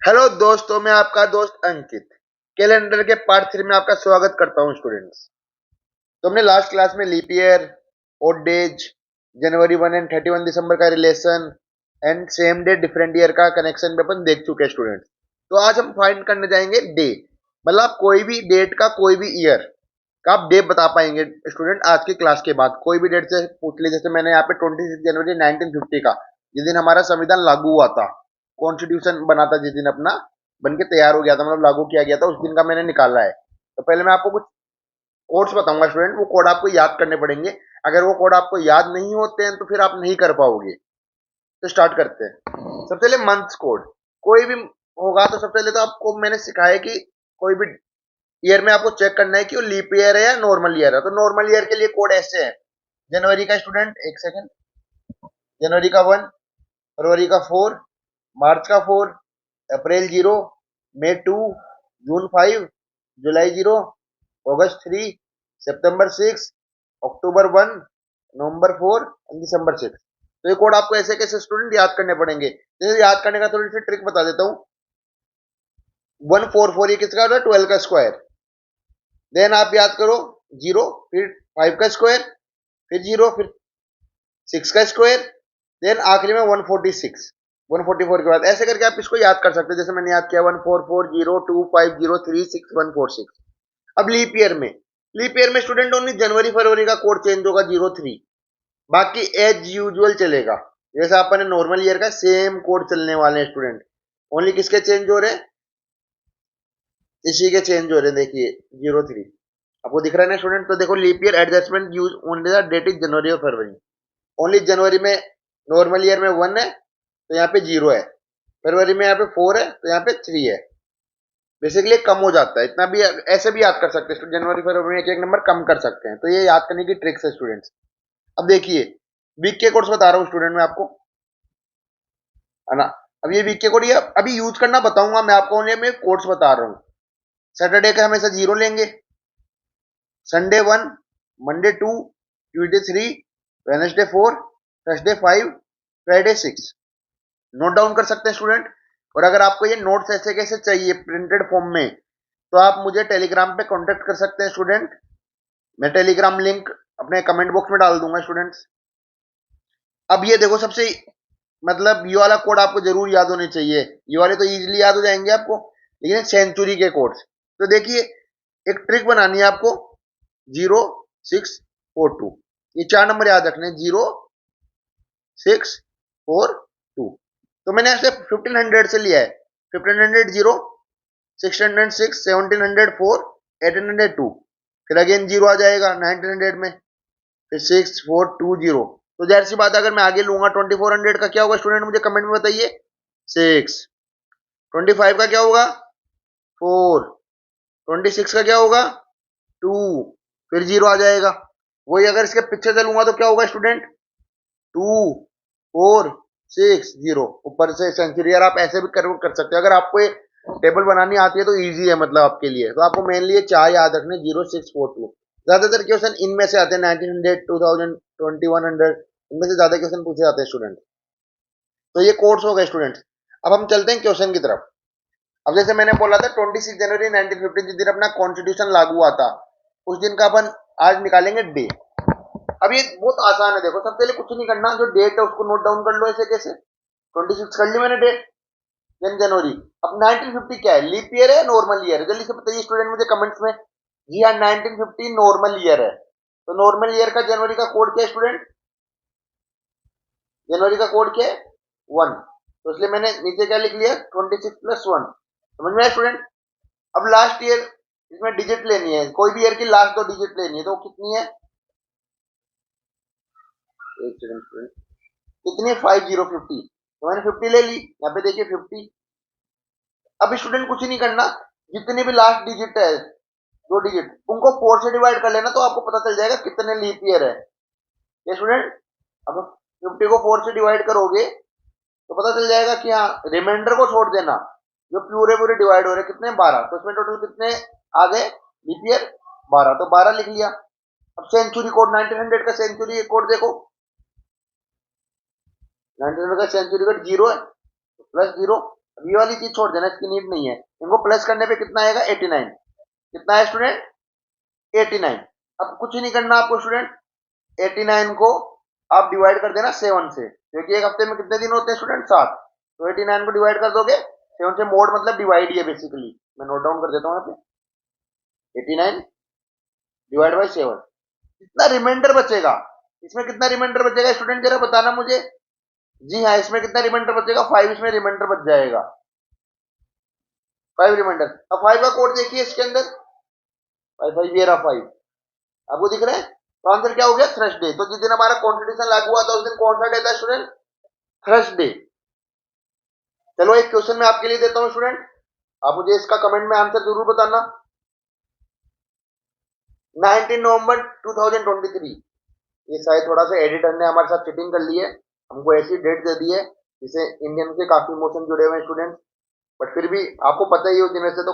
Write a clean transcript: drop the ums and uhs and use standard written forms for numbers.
Hello दोस्तों, मैं आपका दोस्त अंकित कैलेंडर के पार्ट 3 में आपका स्वागत करता हूं स्टूडेंट्स। तो हमने लास्ट क्लास में लीप ईयर, ओड डेज, जनवरी 1 एंड 31 दिसंबर का relation and same day different year का कनेक्शन भी अपन देख चुके हैं स्टूडेंट्स। तो आज हम फाइंड करने जाएंगे डे, मतलब आप कोई भी डेट का कोई भी ईयर का आप डे बता पाएंगे स्टूडेंट। आज की क्लास के बाद कोई भी डेट से पूछ लीजिए, जैसे मैंने यहाँ पे 26 जनवरी 1950 का, जिस दिन हमारा संविधान लागू हुआ था, कॉन्स्टिट्यूशन बना था, जिस दिन अपना बन के तैयार हो गया था, मतलब लागू किया गया था, उस दिन का मैंने निकाला है। तो पहले मैं आपको कुछ कोड्स बताऊंगा स्टूडेंट, वो कोड आपको याद करने पड़ेंगे। अगर वो कोड आपको याद नहीं होते हैं तो फिर आप नहीं कर पाओगे। तो स्टार्ट करते हैं। सबसे पहले मंथ्स कोड, कोई भी होगा तो सबसे पहले तो आपको मैंने सिखाया कि कोई भी ईयर में आपको चेक करना है कि वो लीप ईयर है या नॉर्मल ईयर है। तो नॉर्मल ईयर के लिए कोड ऐसे है। जनवरी का स्टूडेंट, एक सेकेंड, जनवरी का 1, फरवरी का 4, मार्च का 4, अप्रैल 0, मई 2, जून 5, जुलाई 0, अगस्त 3, सितंबर 6, अक्टूबर 1, नवंबर 4 एंड दिसंबर 6। तो ये कोड आपको ऐसे कैसे स्टूडेंट याद करने पड़ेंगे। जैसे याद करने का थोड़ी सी ट्रिक बता देता हूँ। 144 ये किसका होता है, 12 का स्क्वायर। देन आप याद करो 0, फिर 5 का स्क्वायर, फिर 0, फिर 6 का स्क्वायर, देन आखिरी में 146। 144 के बाद ऐसे करके आप इसको याद कर सकते हैं। जैसे मैंने याद किया 144025036 अब लीप ईयर में स्टूडेंट ओनली जनवरी फरवरी का कोड चेंज होगा 03, बाकी एज यूजुअल चलेगा। जैसे अपन नॉर्मल ईयर का सेम कोड चलने वाले हैं स्टूडेंट। ओनली किसके चेंज हो रहे हैं, इसी के चेंज हो रहे हैं। देखिए 03 आपको दिख रहा है ना स्टूडेंट। तो देखो leap year adjustment use only the date is जनवरी और फरवरी। ओनली जनवरी में नॉर्मल ईयर में 1 है तो यहाँ पे 0 है, फरवरी में यहाँ पे 4 है तो यहाँ पे 3 है। बेसिकली कम हो जाता है इतना भी, ऐसे भी याद कर सकते हैं। जनवरी फरवरी में एक एक नंबर कम कर सकते हैं। तो ये याद करने की ट्रिक्स है स्टूडेंट्स। अब देखिए वीक के कोड्स बता रहा हूँ स्टूडेंट मैं आपको, है ना। अब ये वीक के कोड ये अभी यूज करना बताऊंगा मैं आपको, ओनली मैं कोड्स बता रहा हूँ। सैटरडे का हमेशा 0 लेंगे, Sunday 1, Monday 2, Tuesday 3, Wednesday 4, Thursday 5, Friday 6। Note down कर सकते हैं स्टूडेंट। और अगर आपको ये नोट्स ऐसे कैसे चाहिए प्रिंटेड फॉर्म में, तो आप मुझे टेलीग्राम पे कांटेक्ट कर सकते हैं स्टूडेंट। मैं टेलीग्राम लिंक अपने कमेंट बॉक्स में डाल दूंगा स्टूडेंट्स। अब ये देखो, सबसे मतलब ये वाला कोड आपको जरूर याद होने चाहिए। ये वाले तो इजीली याद हो जाएंगे आपको, लेकिन सेंचुरी के कोड्स। तो देखिए एक ट्रिक बनानी है आपको, 0642, ये 4 नंबर याद रखने, 0642। तो मैंने ऐसे 1500 से लिया है। 1500 0, 1600 6, 1700 4, 1800 2, फिर अगेन 0 आ जाएगा 1900 में, फिर 6420। तो जाहिर सी बात है अगर मैं आगे लूंगा 2400 का क्या होगा स्टूडेंट, मुझे कमेंट में बताइए। 6, 25 का क्या होगा, 4, 26 का क्या होगा, 2, फिर 0 आ जाएगा। वही अगर इसके पीछे से लूंगा तो क्या होगा स्टूडेंट, 2 4 6 0, ऊपर से सेंचुरी। यार आप ऐसे भी कर सकते हैं। अगर आपको ये टेबल बनानी आती है तो इजी है मतलब आपके लिए। तो आपको मेनली ये 4 याद रखने, 0642। ज्यादातर क्वेश्चन इनमें से आते हैं, 1900, 2000, 2100, इनमें से ज्यादा क्वेश्चन पूछे जाते हैं स्टूडेंट। तो ये कोर्स हो गए स्टूडेंट। अब हम चलते हैं क्वेश्चन की तरफ। अब जैसे मैंने बोला था 26 जनवरी 1950 जिस दिन अपना कॉन्स्टिट्यूशन लागू हुआ था, उस दिन का अपन आज निकालेंगे डे। अब ये बहुत आसान है। देखो सबसे पहले कुछ नहीं करना, जो डेट है उसको नोट डाउन कर लो। ऐसे कैसे, 26 कर ली मैंने डेट, देन जनवरी। अब 1950 क्या है, लीप ईयर है नॉर्मल ईयर है, जल्दी से बताइए स्टूडेंट मुझे कमेंट्स में। जी हाँ, 1950 नॉर्मल ईयर है। तो नॉर्मल ईयर का जनवरी का कोड क्या है स्टूडेंट, जनवरी का कोड क्या है, 1। तो इसलिए मैंने नीचे क्या लिख लिया, 26 + 1। समझ में आया स्टूडेंट। अब लास्ट ईयर, इसमें डिजिट लेनी है, कोई भी ईयर की लास्ट 2 डिजिट लेनी है। तो कितनी है, एक सेकंड स्टूडेंट, कितनी है, 5050। तो मैंने 50 ले ली, यहाँ पे देखिए 50। अब स्टूडेंट कुछ नहीं करना, जितनी भी लास्ट डिजिट है 2 डिजिट, उनको 4 से डिवाइड कर लेना, तो आपको पता चल जाएगा कितने लीप ईयर है ये स्टूडेंट। अब 50 को 4 से डिवाइड करोगे तो पता चल जाएगा कि हाँ, रिमाइंडर को छोड़ देना, जो पूरे पूरे डिवाइड हो रहे कितने, 12। तो इसमें टोटल कितने आ गए लीप ईयर, 12। तो 12 लिख लिया। अब सेंचुरी कोड, 1900 का सेंचुरी कोड देखो, 1900 का सेंचुरी कोड 0 है, +0, अब ये वाली चीज छोड़ देना, इसकी नीड नहीं है। इनको प्लस करने पे कितना आएगा 89। कितना है स्टूडेंट 89। अब कुछ नहीं करना आपको स्टूडेंट, 89 को आप डिवाइड कर देना 7 से, क्योंकि एक हफ्ते में कितने दिन होते हैं स्टूडेंट 7। तो 89 को डिवाइड कर दोगे 7 से, मोड मतलब डिवाइड ही है बेसिकली। मैं नोट डाउन कर देता हूँ यहाँ पे 89 डिवाइड बाई 7। कितना रिमाइंडर बचेगा इसमें, कितना रिमाइंडर बचेगा स्टूडेंट जरा बताना मुझे। जी हाँ, इसमें कितना रिमाइंडर बचेगा 5, इसमें रिमाइंडर बच जाएगा 5 रिमाइंडर। अब 5 का कोड देखिए इसके अंदर, 5 ये रहा 5, आपको दिख रहा है। तो आंसर क्या हो गया थर्सडे। तो जिस दिन हमारा कॉन्स्टिट्यूशन लागू हुआ था उस दिन कौन सा डे था स्टूडेंट, थर्सडे। चलो एक क्वेश्चन मैं आपके लिए देता हूँ स्टूडेंट, आप मुझे इसका कमेंट में आंसर जरूर बताना। 19 नवंबर 2023, ये शायद थोड़ा सा एडिटर ने हमारे साथ चीटिंग कर ली है, हमको ऐसी डेट दे दी है जिसे इंडियन के काफी इमोशन जुड़े हुए हैं स्टूडेंट, बट फिर भी आपको पता ही है उस दिन से तो